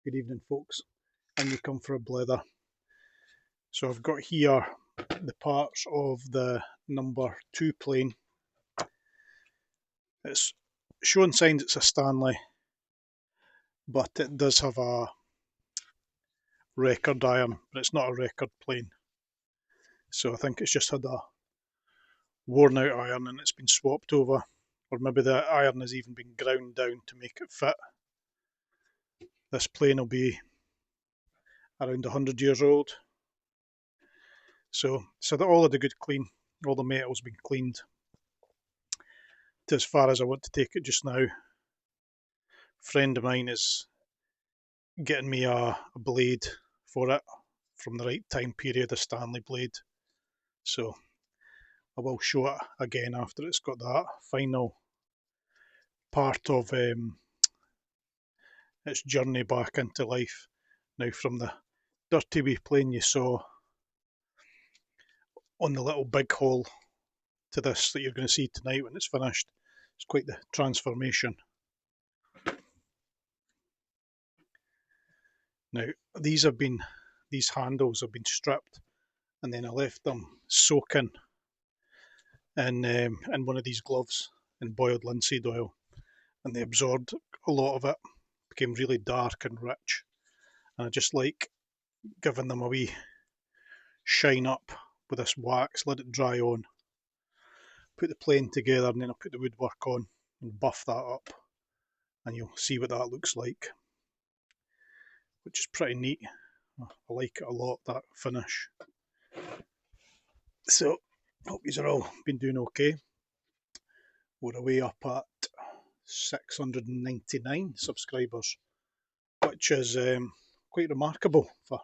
Good evening, folks, and you come for a blether. So I've got here the parts of the number 2 plane. It's showing signs it's a Stanley, but it does have a record iron, but it's not a record plane. So I think it's just had a worn out iron and it's been swapped over, or maybe the iron has even been ground down to make it fit. This plane will be around 100 years old. So that all of the good clean, all the metal's been cleaned to as far as I want to take it just now. A friend of mine is getting me a blade for it from the right time period, a Stanley blade. So I will show it again after it's got that final part of its journey back into life. Now, from the dirty wee plane you saw on the little big hole to this that you're going to see tonight when it's finished, it's quite the transformation. Now, these handles have been stripped, and then I left them soaking in one of these gloves in boiled linseed oil, and they absorbed a lot of it, became really dark and rich, and I just like giving them a wee shine up with this wax, let it dry on, put the plane together, and then I'll put the woodwork on and buff that up, and you'll see what that looks like, which is pretty neat. I like it a lot, that finish. So, hope you've all been doing okay. We're away up at 699 subscribers, which is quite remarkable for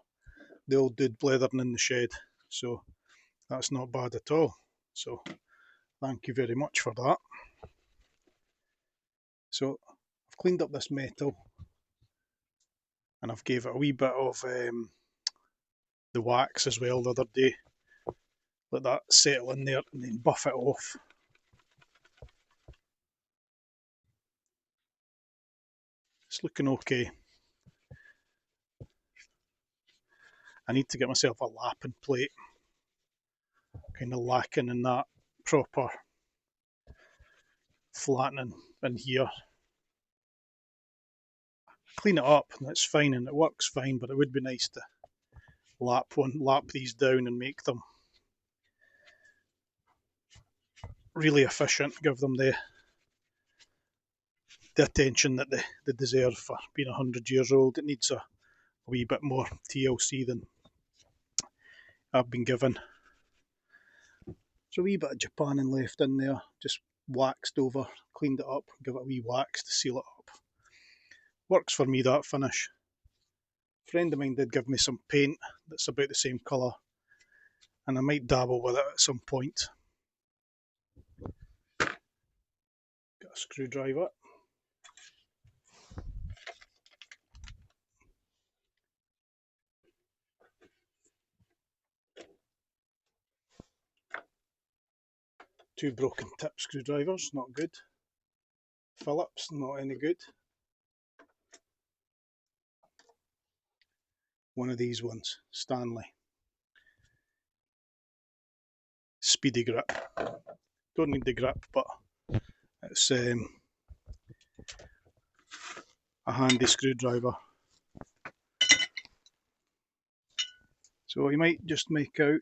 the old dude blethering in the shed. So that's not bad at all. So thank you very much for that. So I've cleaned up this metal and I've gave it a wee bit of the wax as well the other day. Let that settle in there and then buff it off. It's looking okay. I need to get myself a lapping plate, kind of lacking in that proper flattening in here. Clean it up and it's fine and it works fine, but it would be nice to lap these down and make them really efficient, give them the attention that they deserve for being 100 years old. It needs a wee bit more TLC than I've been given. There's a wee bit of Japaning left in there, just waxed over, cleaned it up, give it a wee wax to seal it up. Works for me, that finish. A friend of mine did give me some paint that's about the same colour, and I might dabble with it at some point. Got a screwdriver. Two broken tip screwdrivers, not good. Phillips, not any good. One of these ones, Stanley. Speedy grip. Don't need the grip, but it's a handy screwdriver. So you might just make out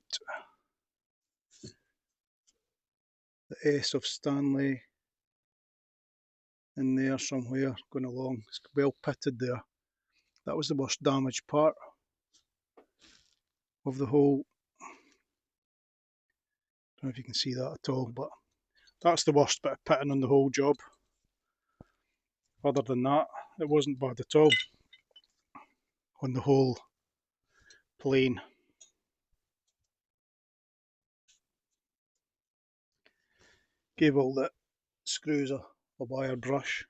the S of Stanley in there somewhere, going along. It's well pitted there. That was the worst damaged part of the whole. I don't know if you can see that at all, but that's the worst bit of pitting on the whole job. Other than that, it wasn't bad at all on the whole plane. Gave all the screws a wire brush.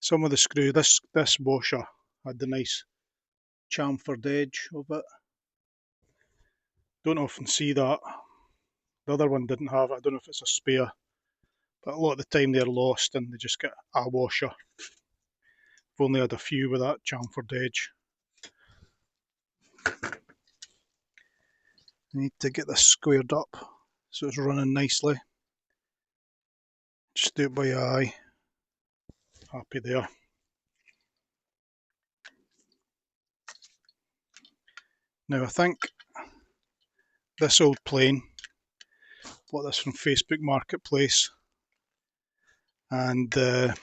Some of the screw, this washer had the nice chamfered edge of it. Don't often see that. The other one didn't have it. I don't know if it's a spare, but a lot of the time they're lost and they just get a washer. I've only had a few with that chamfered edge. I need to get this squared up so it's running nicely. Just do it by eye. Happy there. Now I think this old plane, bought this from Facebook Marketplace, and the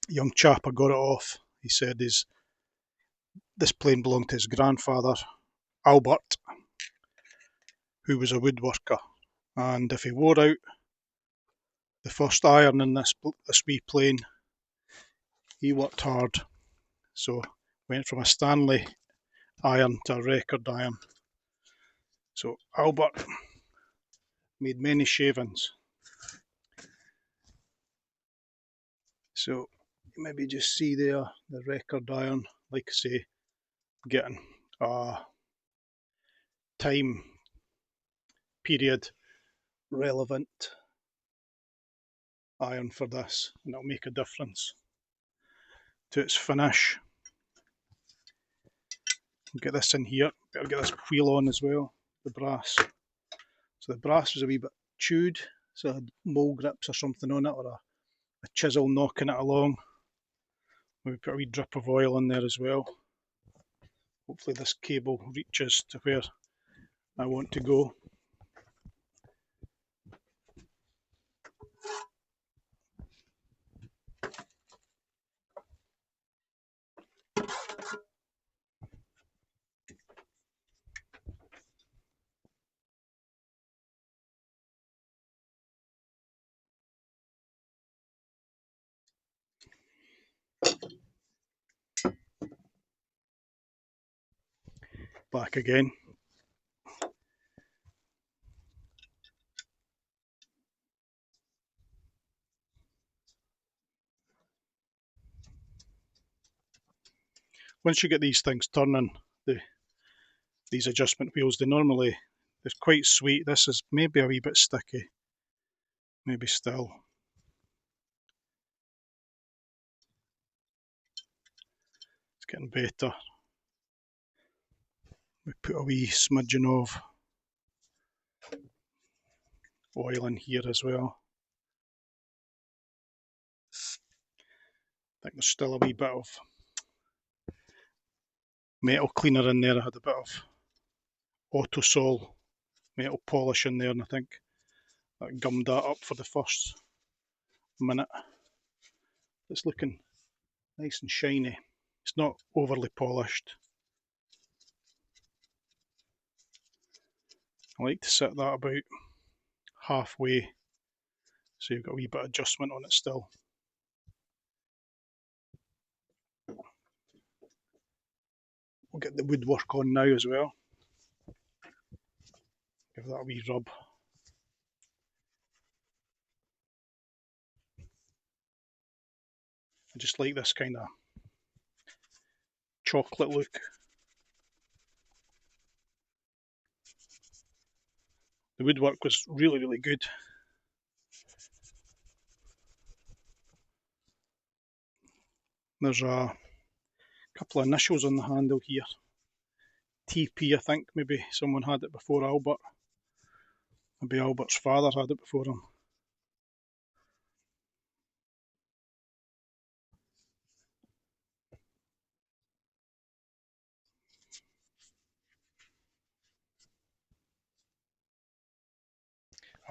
young chap I got it off, he said this plane belonged to his grandfather, Albert, who was a woodworker, and if he wore out the first iron in this wee plane, he worked hard. So went from a Stanley iron to a record iron. So Albert made many shavings. So you maybe just see there the record iron, like I say, getting a time period relevant iron for this, and it'll make a difference to its finish. Get this in here, better get this wheel on as well, the brass. So the brass was a wee bit chewed, so it had mole grips or something on it, or a chisel knocking it along. Maybe put a wee drip of oil in there as well. Hopefully this cable reaches to where I want to go. Back again. Once you get these things turning, these adjustment wheels, they're quite sweet. This is maybe a wee bit sticky, maybe still. It's getting better. We put a wee smidgen of oil in here as well. I think there's still a wee bit of metal cleaner in there. I had a bit of Autosol metal polish in there, and I think that gummed that up for the first minute. It's looking nice and shiny. It's not overly polished. I like to set that about halfway, so you've got a wee bit of adjustment on it still. We'll get the woodwork on now as well. Give that a wee rub. I just like this kind of chocolate look. The woodwork was really, really good. There's a couple of initials on the handle here. TP, I think. Maybe someone had it before Albert. Maybe Albert's father had it before him.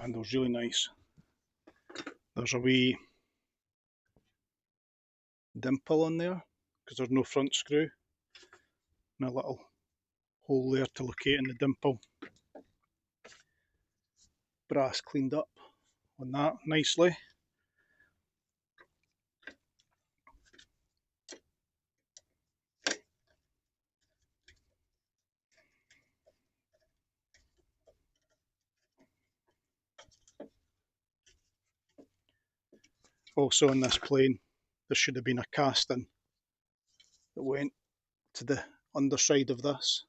Handle's really nice. There's a wee dimple on there because there's no front screw, and a little hole there to locate in the dimple. Brass cleaned up on that nicely. Also on this plane, there should have been a casting that went to the underside of this.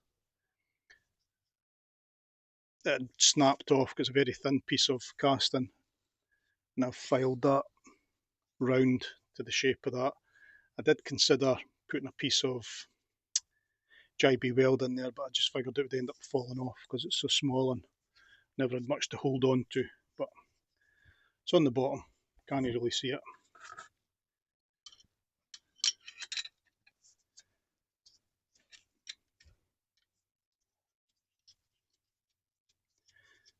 It snapped off because it's a very thin piece of casting, and I've filed that round to the shape of that. I did consider putting a piece of JB Weld in there, but I just figured it would end up falling off because it's so small and never had much to hold on to. But it's on the bottom, can't really see it.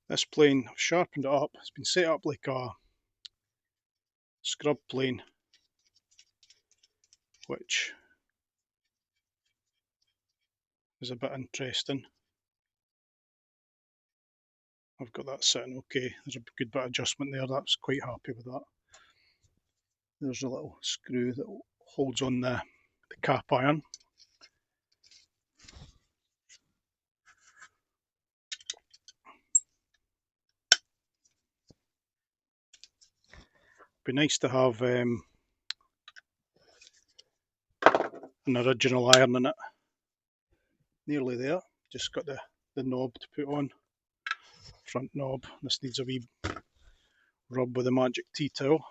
This plane, I've sharpened it up. It's been set up like a scrub plane, which is a bit interesting. I've got that sitting okay. There's a good bit of adjustment there. That's quite happy with that. There's a little screw that holds on the cap iron. Be nice to have an original iron in it. Nearly there. Just got the knob to put on. Front knob. This needs a wee rub with a magic tea towel.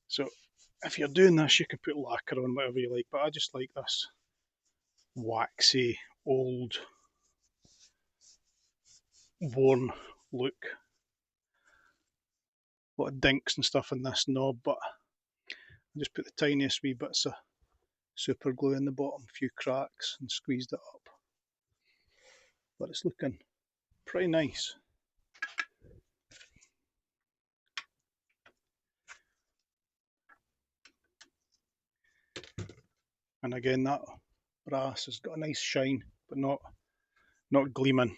So if you're doing this, you can put lacquer on, whatever you like, but I just like this waxy, old, worn look. A lot of dinks and stuff in this knob, but I just put the tiniest wee bits of super glue in the bottom, a few cracks, and squeezed it up. But it's looking pretty nice. And again, that brass has got a nice shine, but not gleaming.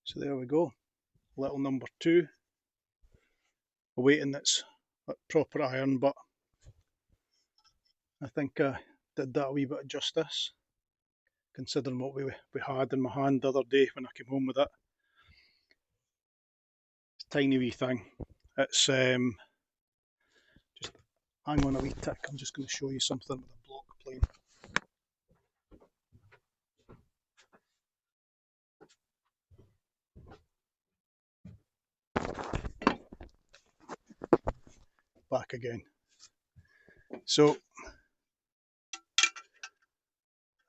So there we go, little number 2, awaiting its proper iron, but I think I did that a wee bit of justice, considering what we had in my hand the other day when I came home with it. It's a tiny wee thing. It's just hang on a wee tick, I'm just going to show you something with a block plane. Back again. So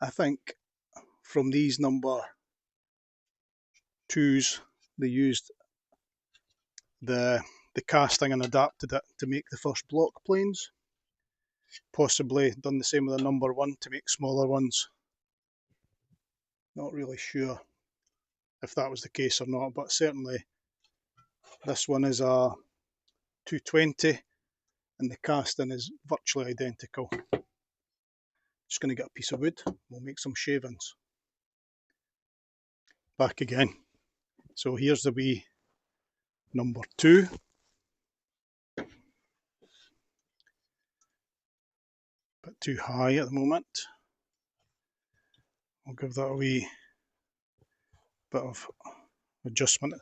I think from these number 2s, they used the casting and adapted it to make the first block planes. Possibly done the same with the number 1 to make smaller ones. Not really sure if that was the case or not, but certainly this one is a 220 and the casting is virtually identical. Just going to get a piece of wood, we'll make some shavings. Back again. So here's the wee number 2. Bit too high at the moment. I'll give that a wee bit of adjustment.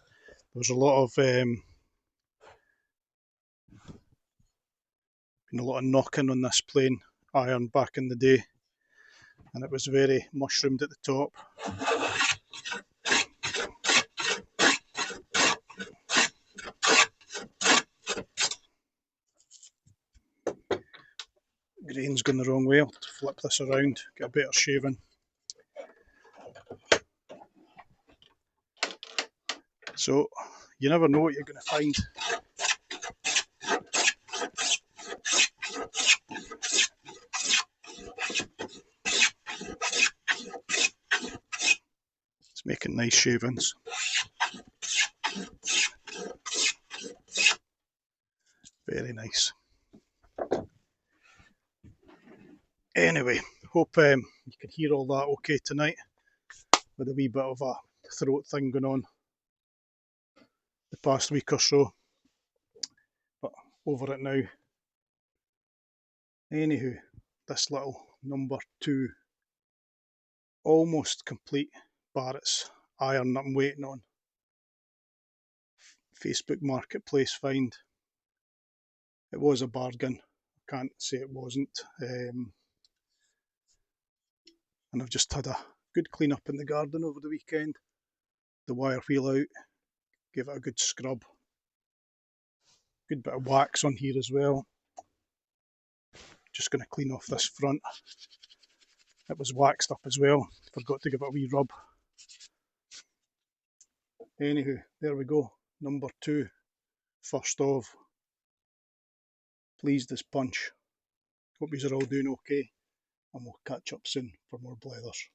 There's a lot of knocking on this plane iron back in the day, and it was very mushroomed at the top. Grain's going the wrong way. I'll have to flip this around, get a better shaving. So you never know what you're going to find. It's making nice shavings. Very nice. Anyway, hope you can hear all that okay tonight, with a wee bit of a throat thing going on the past week or so, but over it now. Anywho, this little number 2 almost complete Barrett's iron that I'm waiting on. Facebook Marketplace find. It was a bargain, I can't say it wasn't. And I've just had a good clean up in the garden over the weekend. The wire wheel out, gave it a good scrub. Good bit of wax on here as well. Just going to clean off this front. It was waxed up as well, forgot to give it a wee rub. Anywho, there we go, number 2, first of. Pleased as punch. Hope you're all doing okay, and we'll catch up soon for more blethers.